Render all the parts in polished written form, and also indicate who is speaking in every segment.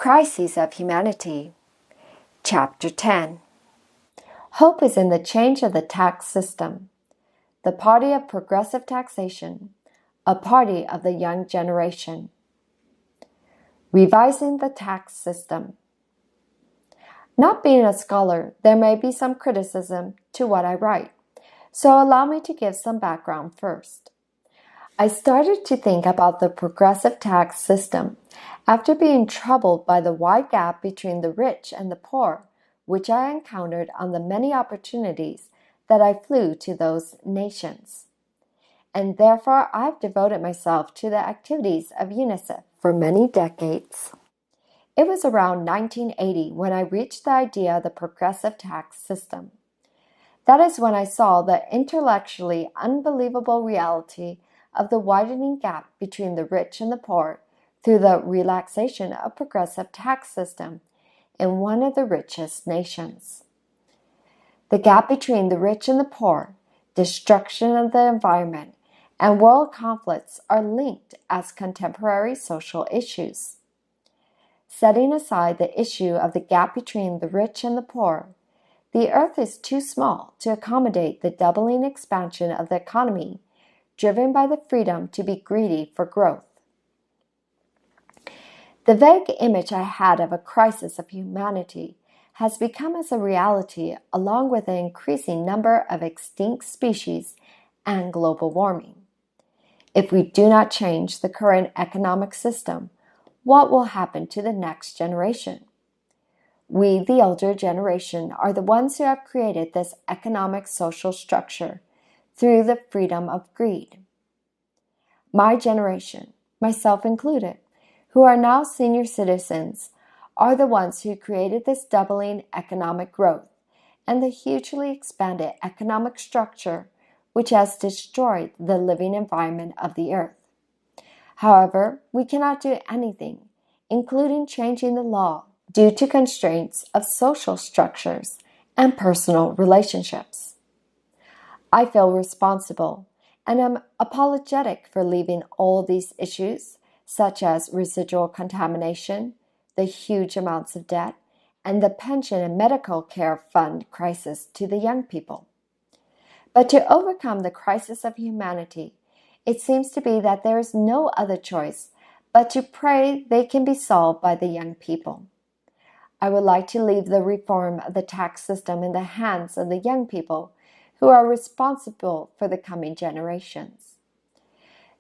Speaker 1: Crises of Humanity, Chapter 10. Hope is in the change of the tax system. The Party of Progressive Taxation, a party of the young generation. Revising the tax system. Not being a scholar, there may be some criticism to what I write, so allow me to give some background first. I started to think about the progressive tax system after being troubled by the wide gap between the rich and the poor, which I encountered on the many opportunities that I flew to those nations. And therefore, I've devoted myself to the activities of UNICEF for many decades. It was around 1980 when I reached the idea of the progressive tax system. That is when I saw the intellectually unbelievable reality of the widening gap between the rich and the poor through the relaxation of progressive tax system in one of the richest nations. The gap between the rich and the poor, destruction of the environment, and world conflicts are linked as contemporary social issues. Setting aside the issue of the gap between the rich and the poor, the earth is too small to accommodate the doubling expansion of the economy driven by the freedom to be greedy for growth. The vague image I had of a crisis of humanity has become as a reality along with an increasing number of extinct species and global warming. If we do not change the current economic system, what will happen to the next generation? We, the older generation, are the ones who have created this economic social structure through the freedom of greed. My generation, myself included, who are now senior citizens, are the ones who created this doubling economic growth and the hugely expanded economic structure which has destroyed the living environment of the earth. However, we cannot do anything, including changing the law, due to constraints of social structures and personal relationships. I feel responsible and am apologetic for leaving all these issues, such as residual contamination, the huge amounts of debt, and the pension and medical care fund crisis to the young people. But to overcome the crisis of humanity, it seems to be that there is no other choice but to pray they can be solved by the young people. I would like to leave the reform of the tax system in the hands of the young people who are responsible for the coming generations.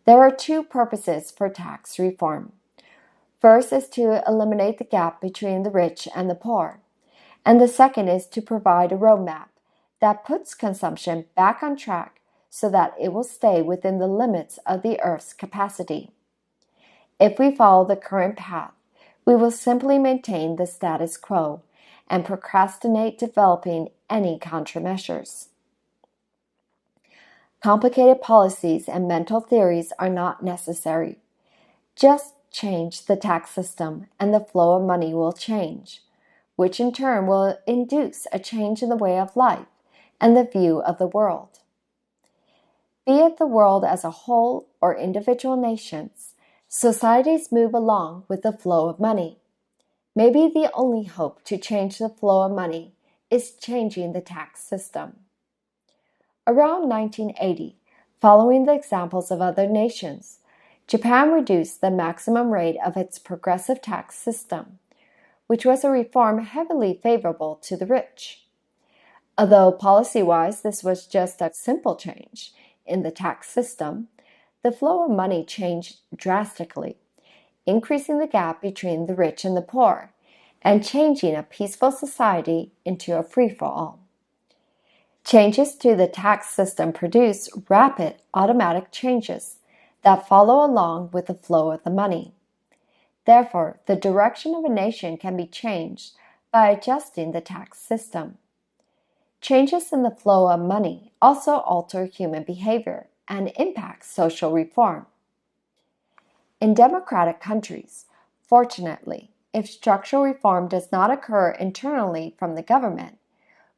Speaker 1: There are two purposes for tax reform. First is to eliminate the gap between the rich and the poor, and the second is to provide a roadmap that puts consumption back on track so that it will stay within the limits of the Earth's capacity. If we follow the current path, we will simply maintain the status quo and procrastinate developing any countermeasures. Complicated policies and mental theories are not necessary. Just change the tax system and the flow of money will change, which in turn will induce a change in the way of life and the view of the world. Be it the world as a whole or individual nations, societies move along with the flow of money. Maybe the only hope to change the flow of money is changing the tax system. Around 1980, following the examples of other nations, Japan reduced the maximum rate of its progressive tax system, which was a reform heavily favorable to the rich. Although policy-wise this was just a simple change in the tax system, the flow of money changed drastically, increasing the gap between the rich and the poor, and changing a peaceful society into a free-for-all. Changes to the tax system produce rapid automatic changes that follow along with the flow of the money. Therefore, the direction of a nation can be changed by adjusting the tax system. Changes in the flow of money also alter human behavior and impact social reform. In democratic countries, fortunately, if structural reform does not occur internally from the government,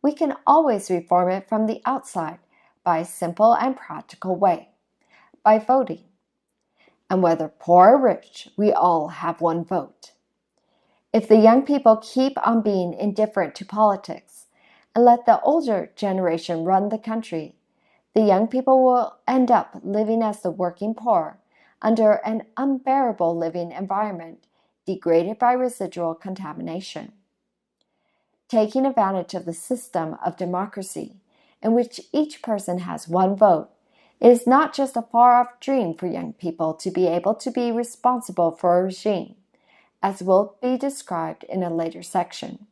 Speaker 1: we can always reform it from the outside by a simple and practical way, by voting. And whether poor or rich, we all have one vote. If the young people keep on being indifferent to politics and let the older generation run the country, the young people will end up living as the working poor under an unbearable living environment degraded by residual contamination. Taking advantage of the system of democracy in which each person has one vote, it is not just a far-off dream for young people to be able to be responsible for a regime, as will be described in a later section.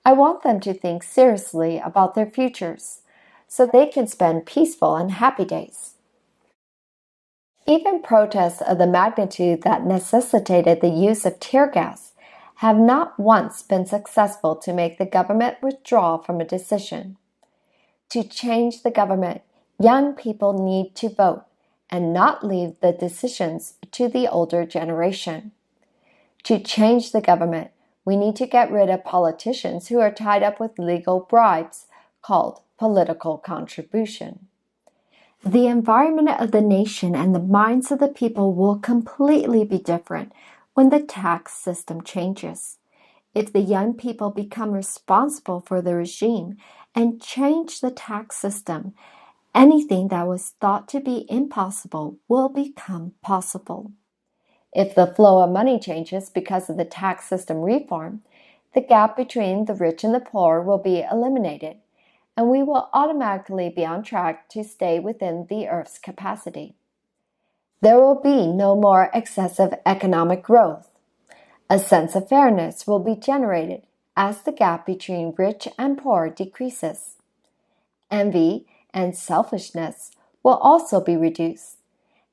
Speaker 1: I want them to think seriously about their futures, so they can spend peaceful and happy days. Even protests of the magnitude that necessitated the use of tear gas have not once been successful to make the government withdraw from a decision. To change the government, young people need to vote and not leave the decisions to the older generation. To change the government, we need to get rid of politicians who are tied up with legal bribes called political contribution. The environment of the nation and the minds of the people will completely be different when the tax system changes. If the young people become responsible for the regime and change the tax system, anything that was thought to be impossible will become possible. If the flow of money changes because of the tax system reform, the gap between the rich and the poor will be eliminated, and we will automatically be on track to stay within the Earth's capacity. There will be no more excessive economic growth. A sense of fairness will be generated as the gap between rich and poor decreases. Envy and selfishness will also be reduced,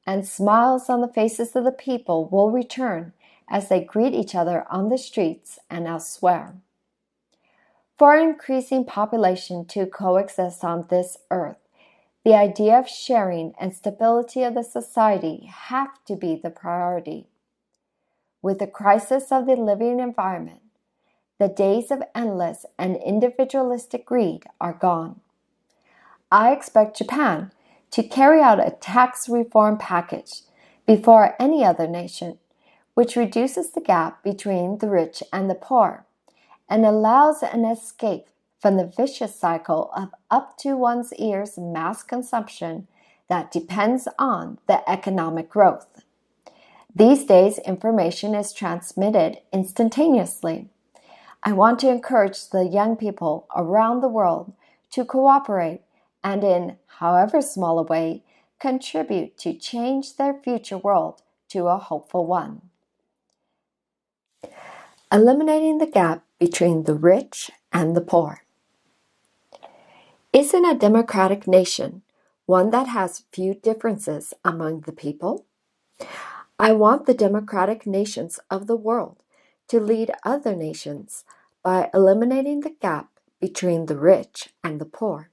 Speaker 1: and smiles on the faces of the people will return as they greet each other on the streets and elsewhere. For an increasing population to coexist on this earth, the idea of sharing and stability of the society have to be the priority. With the crisis of the living environment, the days of endless and individualistic greed are gone. I expect Japan to carry out a tax reform package before any other nation, which reduces the gap between the rich and the poor, and allows an escape from the vicious cycle of up to one's ears mass consumption that depends on the economic growth. These days, information is transmitted instantaneously. I want to encourage the young people around the world to cooperate and in however small a way, contribute to change their future world to a hopeful one. Eliminating the gap between the rich and the poor. Isn't a democratic nation one that has few differences among the people? I want the democratic nations of the world to lead other nations by eliminating the gap between the rich and the poor.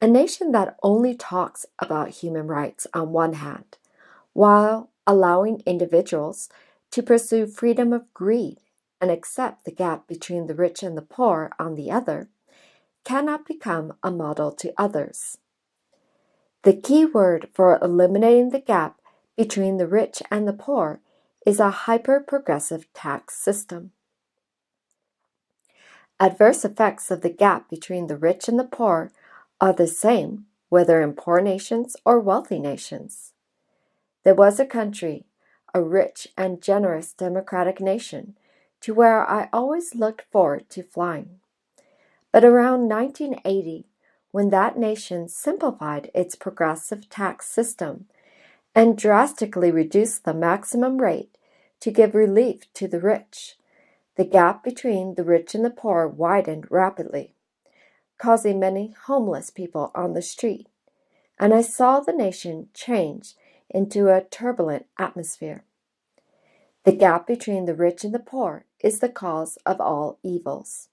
Speaker 1: A nation that only talks about human rights on one hand, while allowing individuals to pursue freedom of greed and accept the gap between the rich and the poor on the other, cannot become a model to others. The key word for eliminating the gap between the rich and the poor is a hyper-progressive tax system. Adverse effects of the gap between the rich and the poor are the same whether in poor nations or wealthy nations. There was a country, a rich and generous democratic nation, to where I always looked forward to flying. But around 1980, when that nation simplified its progressive tax system and drastically reduced the maximum rate to give relief to the rich, the gap between the rich and the poor widened rapidly, causing many homeless people on the street, and I saw the nation change into a turbulent atmosphere. The gap between the rich and the poor is the cause of all evils.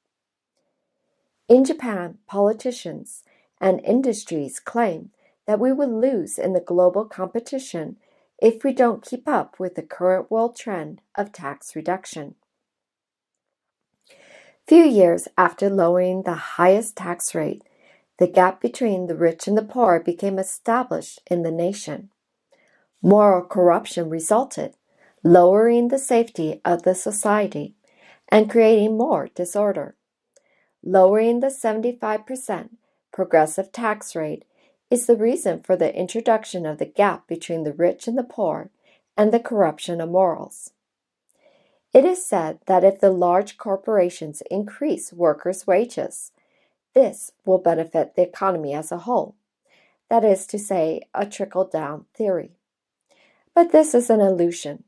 Speaker 1: In Japan, politicians and industries claim that we will lose in the global competition if we don't keep up with the current world trend of tax reduction. Few years after lowering the highest tax rate, the gap between the rich and the poor became established in the nation. Moral corruption resulted, lowering the safety of the society and creating more disorder. Lowering the 75% progressive tax rate is the reason for the introduction of the gap between the rich and the poor and the corruption of morals. It is said that if the large corporations increase workers' wages, this will benefit the economy as a whole. That is to say, a trickle-down theory. But this is an illusion.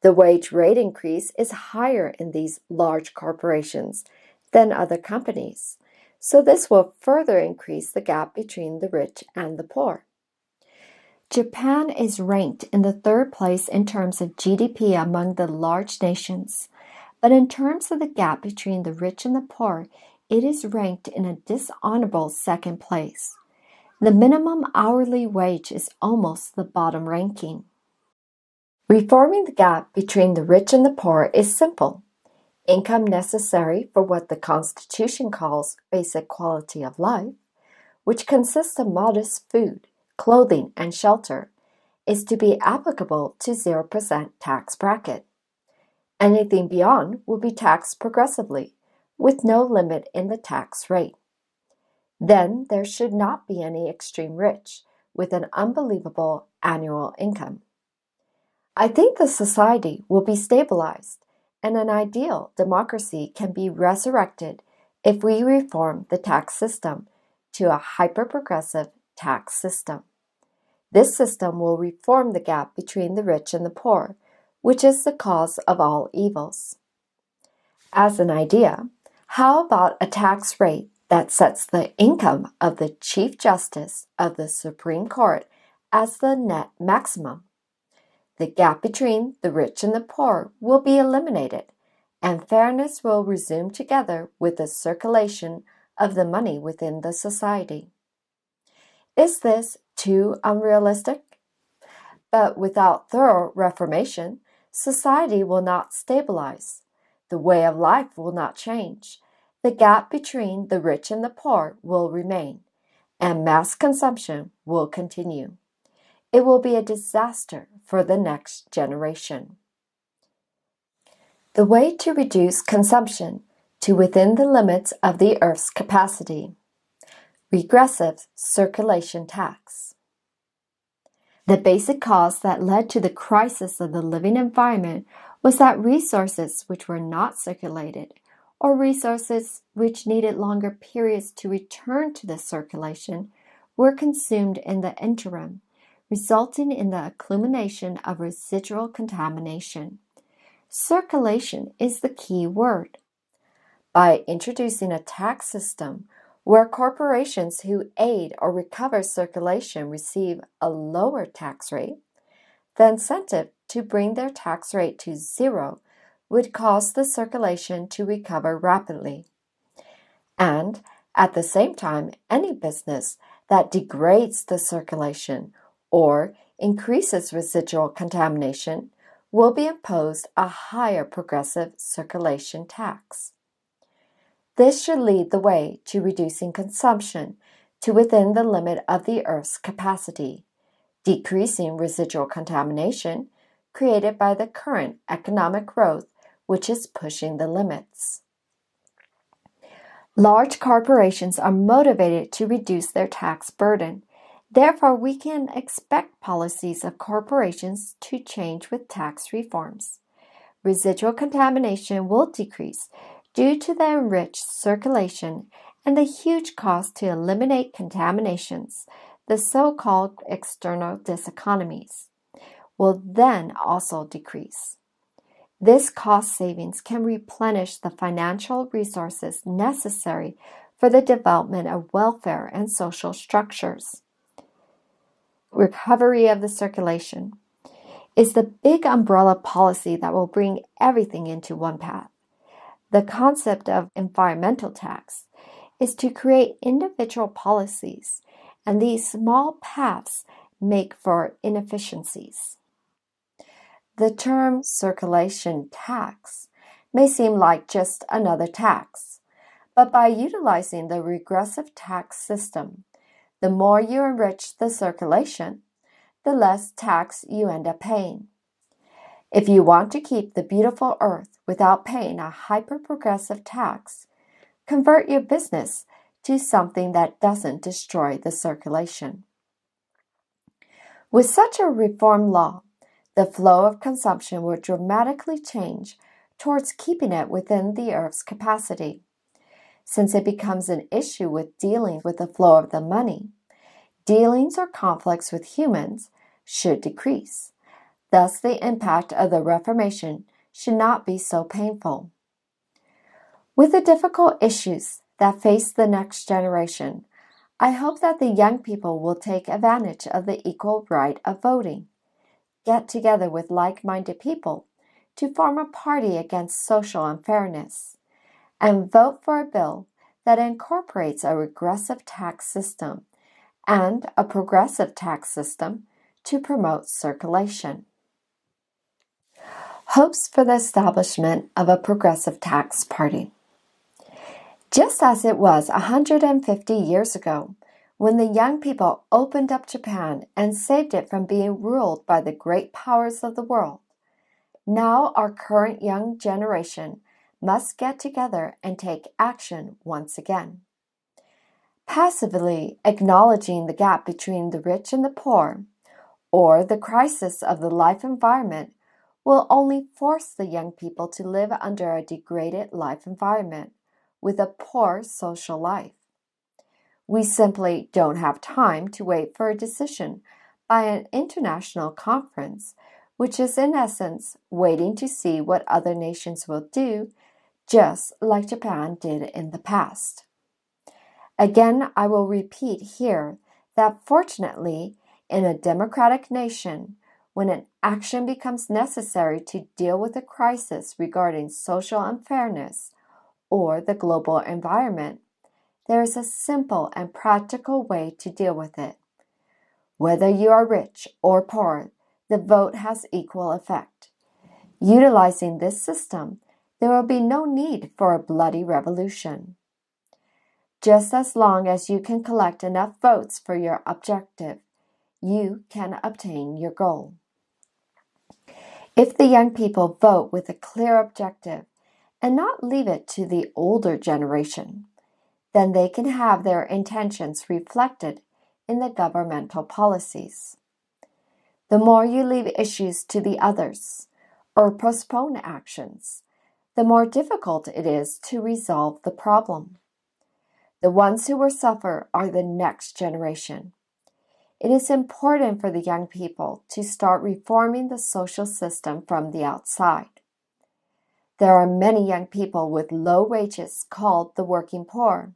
Speaker 1: The wage rate increase is higher in these large corporations than other companies, so this will further increase the gap between the rich and the poor. Japan is ranked in the third place in terms of GDP among the large nations, but in terms of the gap between the rich and the poor, it is ranked in a dishonorable second place. The minimum hourly wage is almost the bottom ranking. Reforming the gap between the rich and the poor is simple. Income necessary for what the Constitution calls basic quality of life, which consists of modest food, clothing, and shelter, is to be applicable to 0% tax bracket. Anything beyond will be taxed progressively, with no limit in the tax rate. Then there should not be any extreme rich with an unbelievable annual income. I think the society will be stabilized, and an ideal democracy can be resurrected if we reform the tax system to a hyper-progressive tax system. This system will reform the gap between the rich and the poor, which is the cause of all evils. As an idea, how about a tax rate that sets the income of the Chief Justice of the Supreme Court as the net maximum? The gap between the rich and the poor will be eliminated, and fairness will resume together with the circulation of the money within the society. Is this too unrealistic? But without thorough reformation, society will not stabilize. The way of life will not change. The gap between the rich and the poor will remain, and mass consumption will continue. It will be a disaster for the next generation. The way to reduce consumption to within the limits of the Earth's capacity. Regressive Circulation Tax. The basic cause that led to the crisis of the living environment was that resources which were not circulated, or resources which needed longer periods to return to the circulation, were consumed in the interim, resulting in the accumulation of residual contamination. Circulation is the key word. By introducing a tax system where corporations who aid or recover circulation receive a lower tax rate, the incentive to bring their tax rate to zero would cause the circulation to recover rapidly. And at the same time, any business that degrades the circulation or increases residual contamination will be imposed a higher progressive circulation tax. This should lead the way to reducing consumption to within the limit of the Earth's capacity, decreasing residual contamination created by the current economic growth which is pushing the limits. Large corporations are motivated to reduce their tax burden. Therefore, we can expect policies of corporations to change with tax reforms. Residual contamination will decrease due to the enriched circulation and the huge cost to eliminate contaminations, the so-called external diseconomies, will then also decrease. This cost savings can replenish the financial resources necessary for the development of welfare and social structures. Recovery of the circulation is the big umbrella policy that will bring everything into one path. The concept of environmental tax is to create individual policies, and these small paths make for inefficiencies. The term circulation tax may seem like just another tax, but by utilizing the regressive tax system, the more you enrich the circulation, the less tax you end up paying. If you want to keep the beautiful earth without paying a hyper-progressive tax, convert your business to something that doesn't destroy the circulation. With such a reform law, the flow of consumption will dramatically change towards keeping it within the Earth's capacity. Since it becomes an issue with dealing with the flow of the money, dealings or conflicts with humans should decrease. Thus, the impact of the Reformation should not be so painful. With the difficult issues that face the next generation, I hope that the young people will take advantage of the equal right of voting, get together with like-minded people to form a party against social unfairness, and vote for a bill that incorporates a regressive tax system and a progressive tax system to promote circulation. Hopes for the establishment of a progressive tax party. Just as it was 150 years ago, when the young people opened up Japan and saved it from being ruled by the great powers of the world, now our current young generation must get together and take action once again. Passively acknowledging the gap between the rich and the poor, or the crisis of the life environment, will only force the young people to live under a degraded life environment with a poor social life. We simply don't have time to wait for a decision by an international conference, which is in essence waiting to see what other nations will do, just like Japan did in the past. Again, I will repeat here that fortunately, in a democratic nation, when an action becomes necessary to deal with a crisis regarding social unfairness or the global environment, there is a simple and practical way to deal with it. Whether you are rich or poor, the vote has equal effect. Utilizing this system, there will be no need for a bloody revolution. Just as long as you can collect enough votes for your objective, you can obtain your goal. If the young people vote with a clear objective and not leave it to the older generation, then they can have their intentions reflected in the governmental policies. The more you leave issues to the others or postpone actions, the more difficult it is to resolve the problem. The ones who will suffer are the next generation. It is important for the young people to start reforming the social system from the outside. There are many young people with low wages called the working poor,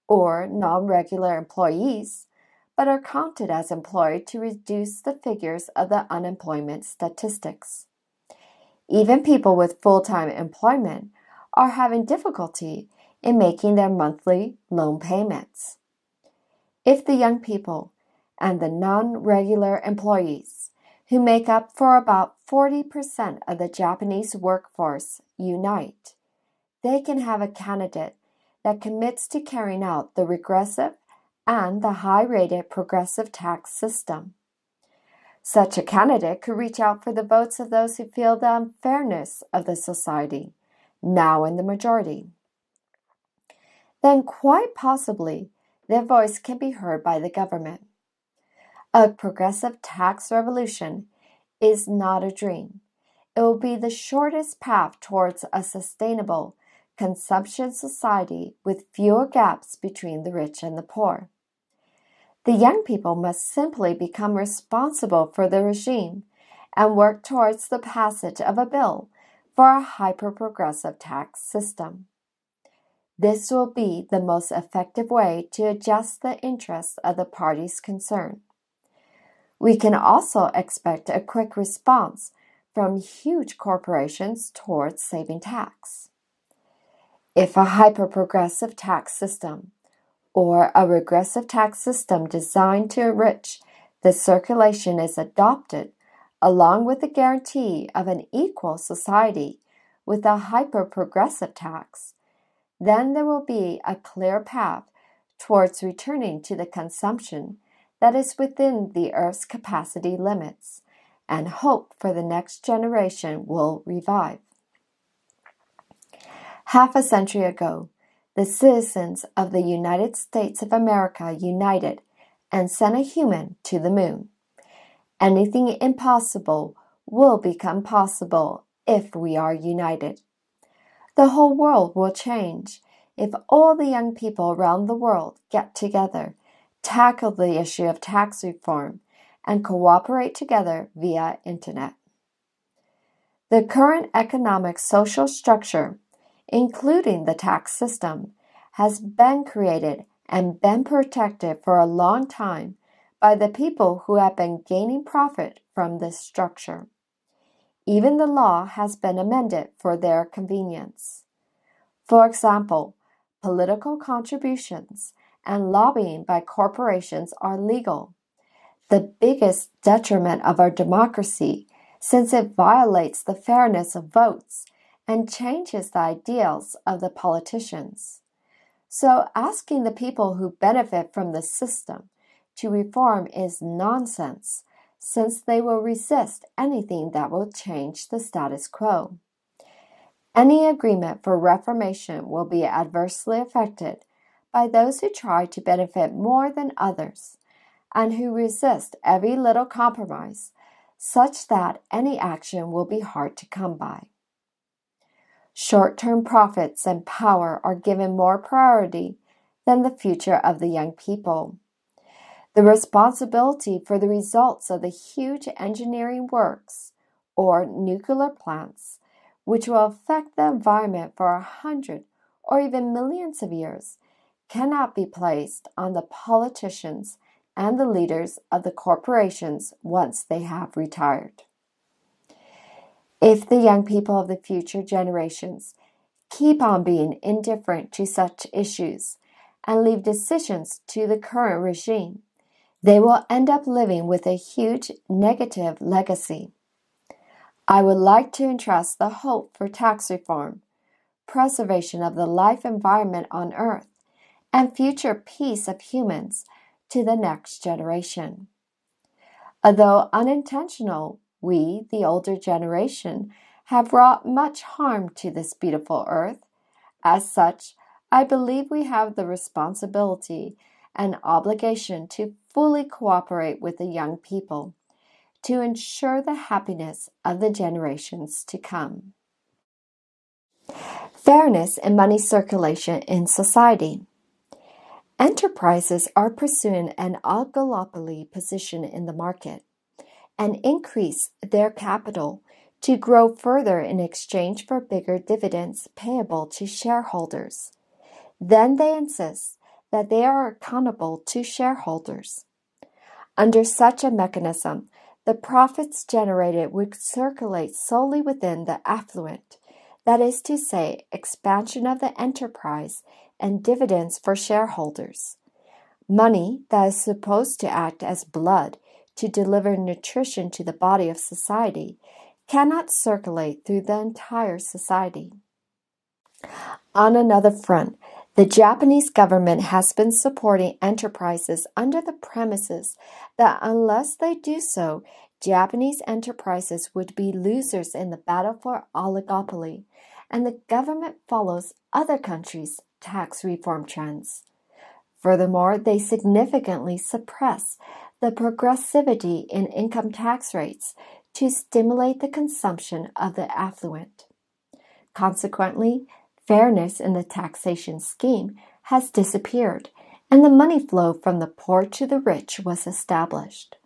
Speaker 1: or non-regular employees, but are counted as employed to reduce the figures of the unemployment statistics. Even people with full-time employment are having difficulty in making their monthly loan payments. If the young people and the non-regular employees, who make up for about 40% of the Japanese workforce, unite, they can have a candidate that commits to carrying out the regressive and the high-rated progressive tax system. Such a candidate could reach out for the votes of those who feel the unfairness of the society, now in the majority. Then quite possibly, their voice can be heard by the government. A progressive tax revolution is not a dream. It will be the shortest path towards a sustainable consumption society with fewer gaps between the rich and the poor. The young people must simply become responsible for the regime and work towards the passage of a bill for a hyper-progressive tax system. This will be the most effective way to adjust the interests of the parties concerned. We can also expect a quick response from huge corporations towards saving tax. If a hyper-progressive tax system or a regressive tax system designed to enrich the circulation is adopted, along with the guarantee of an equal society with a hyper-progressive tax, then there will be a clear path towards returning to the consumption that is within the Earth's capacity limits and hope for the next generation will revive. Half a century ago, the citizens of the United States of America united and sent a human to the moon. Anything impossible will become possible if we are united. The whole world will change if all the young people around the world get together, tackle the issue of tax reform, and cooperate together via internet. The current economic social structure, including the tax system, has been created and been protected for a long time by the people who have been gaining profit from this structure. Even the law has been amended for their convenience. For example, political contributions and lobbying by corporations are legal, the biggest detriment of our democracy since it violates the fairness of votes and changes the ideals of the politicians. So asking the people who benefit from the system to reform is nonsense, since they will resist anything that will change the status quo. Any agreement for reformation will be adversely affected by those who try to benefit more than others, and who resist every little compromise, such that any action will be hard to come by. Short-term profits and power are given more priority than the future of the young people. The responsibility for the results of the huge engineering works or nuclear plants, which will affect the environment for 100 or even millions of years, cannot be placed on the politicians and the leaders of the corporations once they have retired. If the young people of the future generations keep on being indifferent to such issues and leave decisions to the current regime, they will end up living with a huge negative legacy. I would like to entrust the hope for tax reform, preservation of the life environment on Earth, and future peace of humans to the next generation. Although unintentional, we, the older generation, have wrought much harm to this beautiful earth. As such, I believe we have the responsibility and obligation to fully cooperate with the young people to ensure the happiness of the generations to come. Fairness in money circulation in society. Enterprises are pursuing an oligopoly position in the market and increase their capital to grow further in exchange for bigger dividends payable to shareholders. Then they insist that they are accountable to shareholders. Under such a mechanism, the profits generated would circulate solely within the affluent, that is to say, expansion of the enterprise and dividends for shareholders. Money that is supposed to act as blood to deliver nutrition to the body of society cannot circulate through the entire society. On another front, the Japanese government has been supporting enterprises under the premises that unless they do so, Japanese enterprises would be losers in the battle for oligopoly, and the government follows other countries' tax reform trends. Furthermore, they significantly suppress the progressivity in income tax rates to stimulate the consumption of the affluent. Consequently, fairness in the taxation scheme has disappeared, and the money flow from the poor to the rich was established.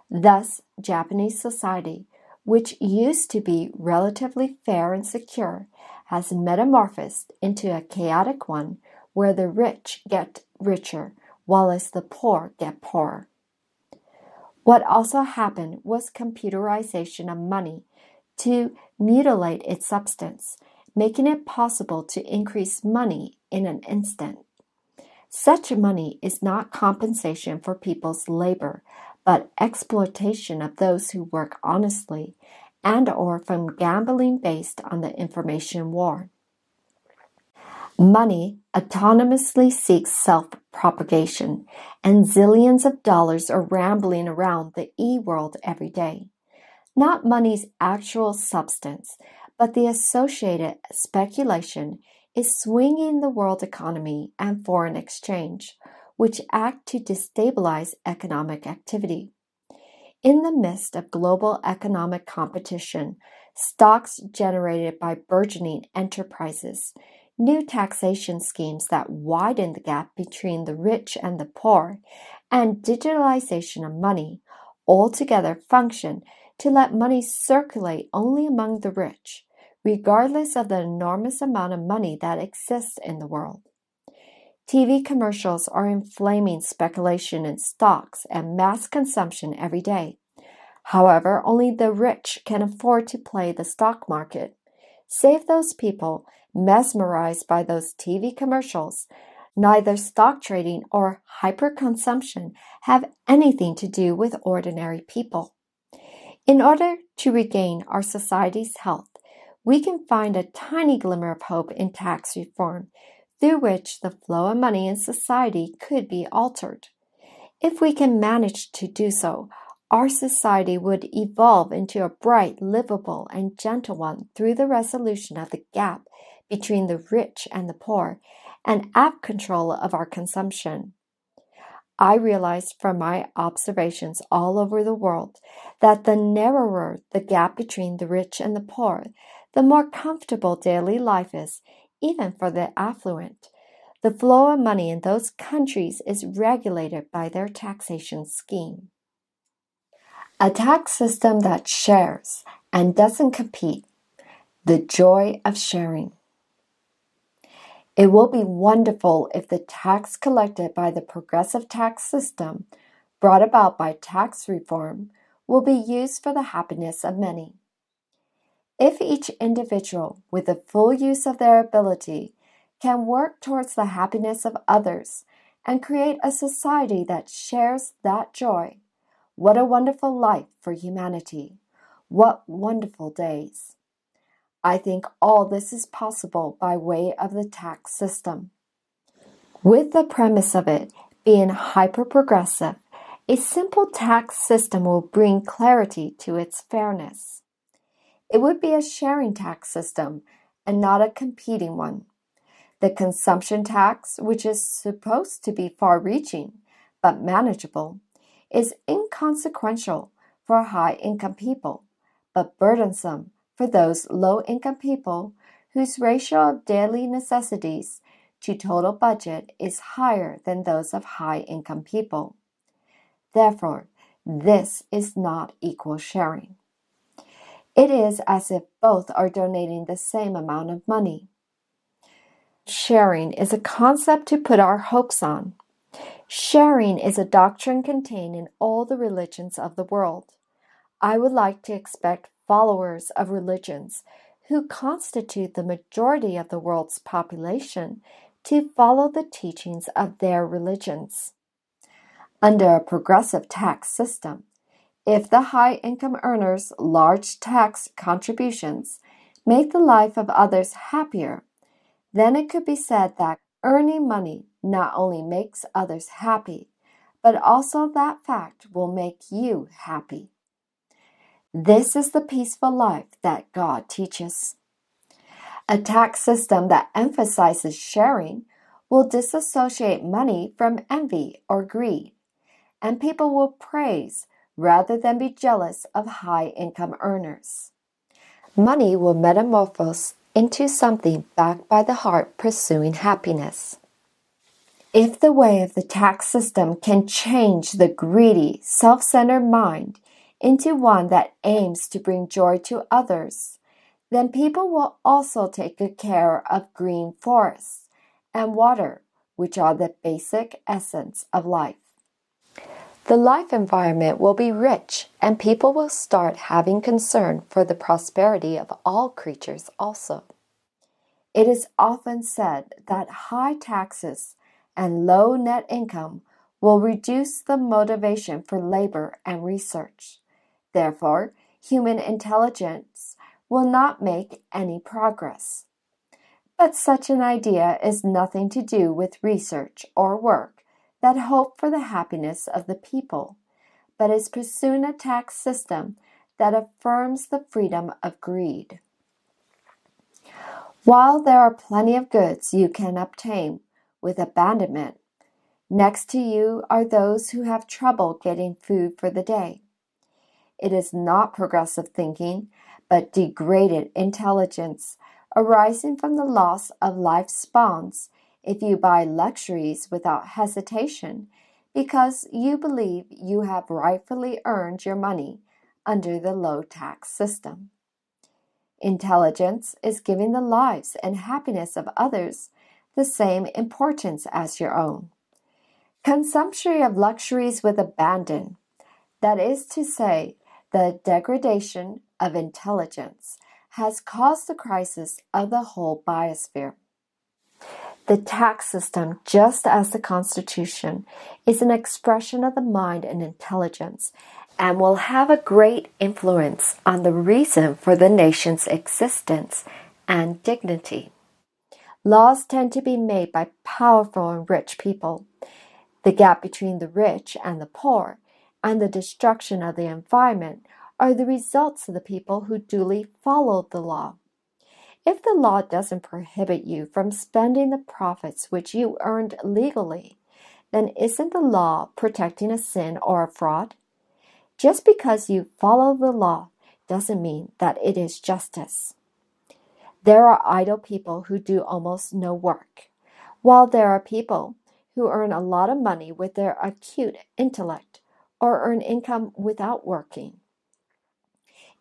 Speaker 1: Thus, Japanese society, which used to be relatively fair and secure, has metamorphosed into a chaotic one where the rich get richer, whilst the poor get poorer. What also happened was computerization of money to mutilate its substance, making it possible to increase money in an instant. Such money is not compensation for people's labor, but exploitation of those who work honestly and or from gambling based on the information war. Money autonomously seeks self-propagation, and zillions of dollars are rambling around the e-world every day. not money's actual substance, but the associated speculation, is swinging the world economy and foreign exchange, which act to destabilize economic activity. In the midst of global economic competition, stocks generated by burgeoning enterprises, new taxation schemes that widen the gap between the rich and the poor, and digitalization of money altogether function to let money circulate only among the rich, regardless of the enormous amount of money that exists in the world. TV commercials are inflaming speculation in stocks and mass consumption every day. However, only the rich can afford to play the stock market. Save those people mesmerized by those TV commercials, neither stock trading or hyperconsumption have anything to do with ordinary people. In order to regain our society's health, we can find a tiny glimmer of hope in tax reform, through which the flow of money in society could be altered. If we can manage to do so, our society would evolve into a bright, livable, and gentle one through the resolution of the gap between the rich and the poor and apt control of our consumption. I realized from my observations all over the world that the narrower the gap between the rich and the poor, the more comfortable daily life is, even for the affluent. The flow of money in those countries is regulated by their taxation scheme. A tax system that shares and doesn't compete. The joy of sharing. It will be wonderful if the tax collected by the progressive tax system, brought about by tax reform, will be used for the happiness of many. If each individual, with the full use of their ability, can work towards the happiness of others and create a society that shares that joy, what a wonderful life for humanity! What wonderful days! I think all this is possible by way of the tax system. With the premise of it being hyper-progressive, a simple tax system will bring clarity to its fairness. It would be a sharing tax system and not a competing one. The consumption tax, which is supposed to be far-reaching but manageable, is inconsequential for high-income people, but burdensome for those low-income people whose ratio of daily necessities to total budget is higher than those of high-income people. Therefore, this is not equal sharing. It is as if both are donating the same amount of money. Sharing is a concept to put our hopes on. Sharing is a doctrine contained in all the religions of the world. I would like to expect followers of religions who constitute the majority of the world's population to follow the teachings of their religions. Under a progressive tax system, if the high-income earners' large tax contributions make the life of others happier, then it could be said that earning money not only makes others happy, but also that fact will make you happy. This is the peaceful life that God teaches. A tax system that emphasizes sharing will disassociate money from envy or greed, and people will praise rather than be jealous of high-income earners. Money will metamorphose into something backed by the heart pursuing happiness. If the way of the tax system can change the greedy, self-centered mind into one that aims to bring joy to others, then people will also take good care of green forests and water, which are the basic essence of life. The life environment will be rich, and people will start having concern for the prosperity of all creatures also. It is often said that high taxes and low net income will reduce the motivation for labor and research. Therefore, human intelligence will not make any progress. But such an idea is nothing to do with research or work that hope for the happiness of the people, but is pursuing a tax system that affirms the freedom of greed. While there are plenty of goods you can obtain with abandonment, next to you are those who have trouble getting food for the day. It is not progressive thinking, but degraded intelligence arising from the loss of life's bonds if you buy luxuries without hesitation because you believe you have rightfully earned your money under the low tax system. Intelligence is giving the lives and happiness of others the same importance as your own. Consumption of luxuries with abandon, that is to say, the degradation of intelligence, has caused the crisis of the whole biosphere. The tax system, just as the Constitution, is an expression of the mind and intelligence and will have a great influence on the reason for the nation's existence and dignity. Laws tend to be made by powerful and rich people. The gap between the rich and the poor and the destruction of the environment are the results of the people who duly follow the law. If the law doesn't prohibit you from spending the profits which you earned legally, then isn't the law protecting a sin or a fraud? Just because you follow the law doesn't mean that it is justice. There are idle people who do almost no work, while there are people who earn a lot of money with their acute intellect or earn income without working.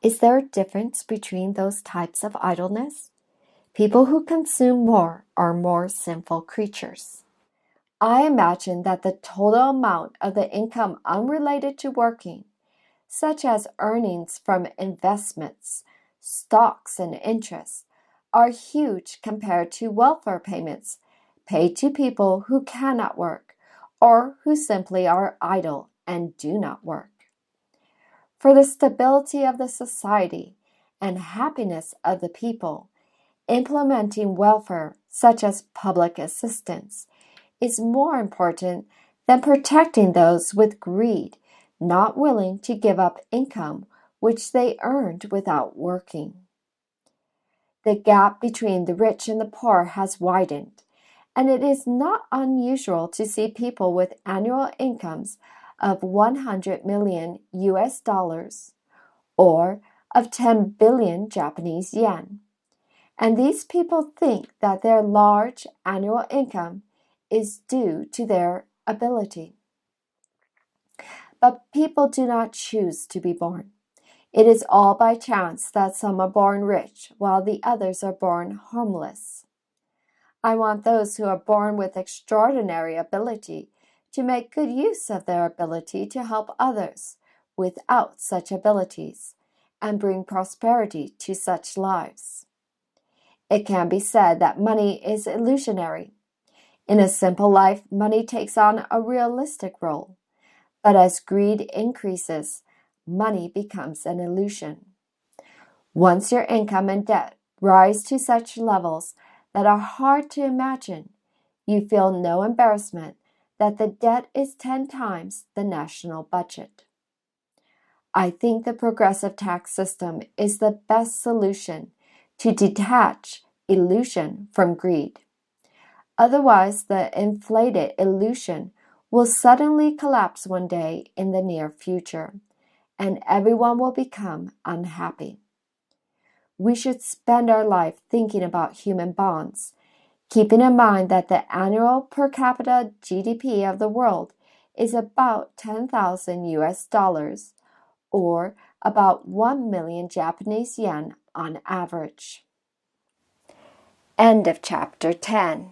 Speaker 1: Is there a difference between those types of idleness? People who consume more are more sinful creatures. I imagine that the total amount of the income unrelated to working, such as earnings from investments, stocks, and interest, are huge compared to welfare payments paid to people who cannot work or who simply are idle and do not work. For the stability of the society and happiness of the people, implementing welfare, such as public assistance, is more important than protecting those with greed, not willing to give up income which they earned without working. The gap between the rich and the poor has widened, and it is not unusual to see people with annual incomes of 100 million US dollars or of 10 billion Japanese yen. And these people think that their large annual income is due to their ability. But people do not choose to be born. It is all by chance that some are born rich while the others are born homeless. I want those who are born with extraordinary ability to make good use of their ability to help others without such abilities and bring prosperity to such lives. It can be said that money is illusionary. In a simple life, money takes on a realistic role. But as greed increases, money becomes an illusion. Once your income and debt rise to such levels that are hard to imagine, you feel no embarrassment that the debt is 10 times the national budget. I think the progressive tax system is the best solution to detach illusion from greed. Otherwise, the inflated illusion will suddenly collapse one day in the near future, and everyone will become unhappy. We should spend our life thinking about human bonds, keeping in mind that the annual per capita GDP of the world is about 10,000 US dollars, or about 1 million Japanese yen on average. End of Chapter 10.